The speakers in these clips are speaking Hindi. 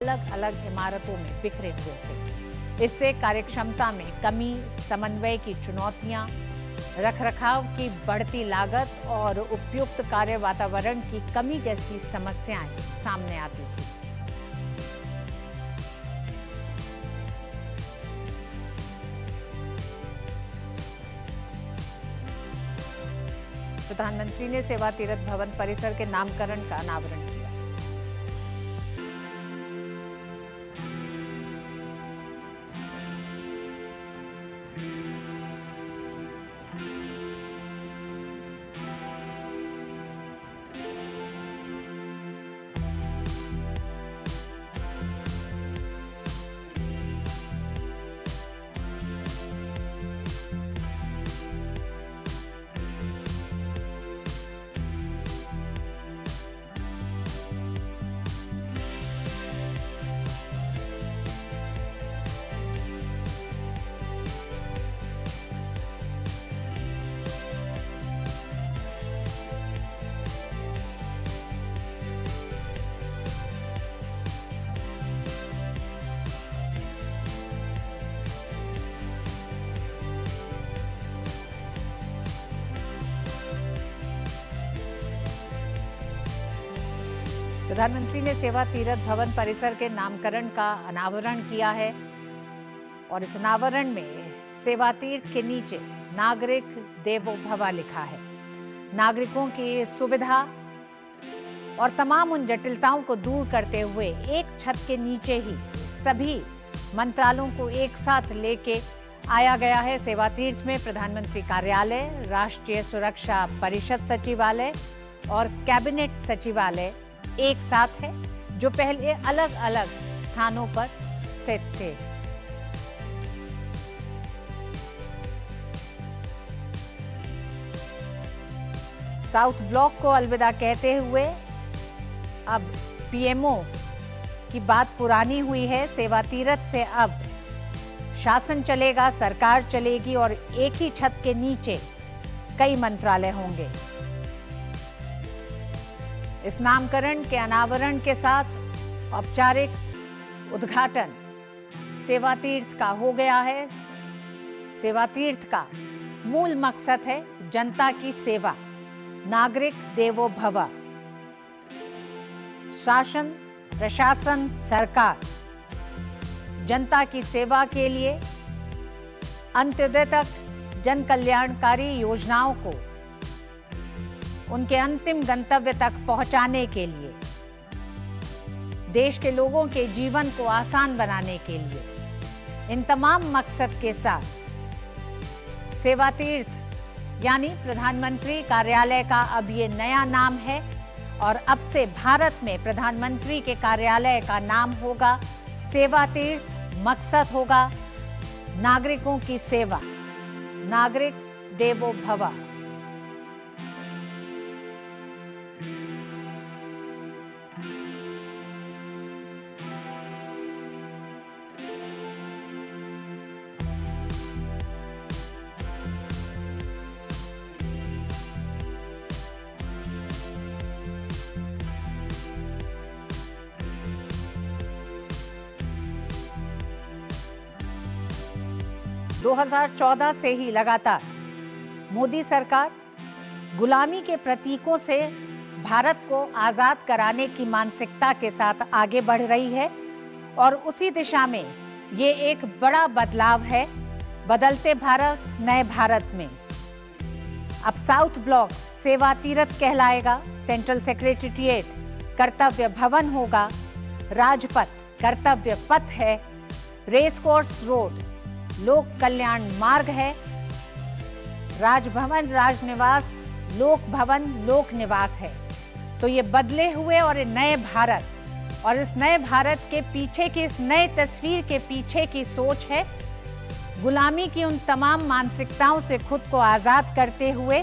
अलग अलग इमारतों में बिखरे हुए थे। इससे कार्यक्षमता में कमी, समन्वय की चुनौतियां, रखरखाव की बढ़ती लागत और उपयुक्त कार्य वातावरण की कमी जैसी समस्याएं सामने आती थी। प्रधानमंत्री ने सेवा तीरथ भवन परिसर के नामकरण का अनावरण किया। प्रधानमंत्री ने सेवा तीरथ भवन परिसर के नामकरण का अनावरण किया है और इस अनावरण में सेवा तीर्थ के नीचे नागरिक देवो भव लिखा है। नागरिकों की सुविधा और तमाम उन जटिलताओं को दूर करते हुए एक छत के नीचे ही सभी मंत्रालयों को एक साथ लेके आया गया है। सेवा तीर्थ में प्रधानमंत्री कार्यालय, राष्ट्रीय सुरक्षा परिषद सचिवालय और कैबिनेट सचिवालय एक साथ है, जो पहले अलग अलग स्थानों पर स्थित थे। साउथ ब्लॉक को अलविदा कहते हुए अब पीएमओ की बात पुरानी हुई है। सेवा तीरथ से अब शासन चलेगा, सरकार चलेगी और एक ही छत के नीचे कई मंत्रालय होंगे। इस नामकरण के अनावरण के साथ औपचारिक उद्घाटन सेवा तीर्थ का हो गया है। सेवा तीर्थ का मूल मकसद है जनता की सेवा, नागरिक देवो भव। शासन, प्रशासन, सरकार जनता की सेवा के लिए अंत्योदय तक जन कल्याणकारी योजनाओं को उनके अंतिम गंतव्य तक पहुंचाने के लिए, देश के लोगों के जीवन को आसान बनाने के लिए, इन तमाम मकसद के साथ सेवा तीर्थ यानी प्रधानमंत्री कार्यालय का अब ये नया नाम है और अब से भारत में प्रधानमंत्री के कार्यालय का नाम होगा सेवा तीर्थ। मकसद होगा नागरिकों की सेवा, नागरिक देवो भव। दो 2014 से ही लगातार मोदी सरकार गुलामी के प्रतीकों से भारत को आजाद कराने की मानसिकता के साथ आगे बढ़ रही है और उसी दिशा में ये एक बड़ा बदलाव है। बदलते भारत, नए भारत में अब साउथ ब्लॉक सेवा तीरथ कहलाएगा। सेंट्रल सेक्रेटेरिएट कर्तव्य भवन होगा, राजपथ कर्तव्य पथ है, रेस कोर्स रोड लोक कल्याण मार्ग है, राजभवन राजनिवास लोक भवन लोक निवास है। तो ये बदले हुए और नए भारत और इस नए भारत के पीछे की, इस नए तस्वीर के पीछे की सोच है गुलामी की उन तमाम मानसिकताओं से खुद को आजाद करते हुए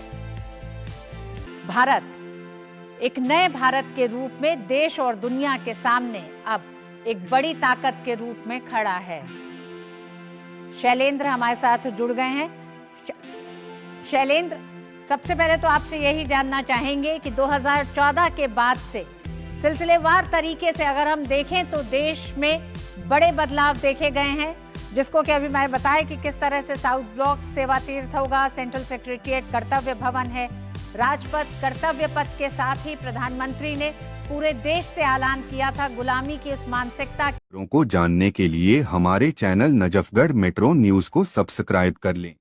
भारत एक नए भारत के रूप में देश और दुनिया के सामने अब एक बड़ी ताकत के रूप में खड़ा है। शैलेंद्र हमारे साथ जुड़ गए हैं। शैलेंद्र, सबसे पहले तो आपसे यही जानना चाहेंगे कि 2014 के बाद से सिलसिलेवार तरीके से अगर हम देखें तो देश में बड़े बदलाव देखे गए हैं, जिसको कि अभी मैं बताया कि किस तरह से साउथ ब्लॉक सेवा तीर्थ होगा, सेंट्रल सेक्रेटेरिएट कर्तव्य भवन है, राजपथ कर्तव्य पथ के साथ ही प्रधानमंत्री ने पूरे देश से ऐलान किया था गुलामी की उस मानसिकता को जानने के लिए हमारे चैनल नजफगढ़ मेट्रो न्यूज को सब्सक्राइब कर लें।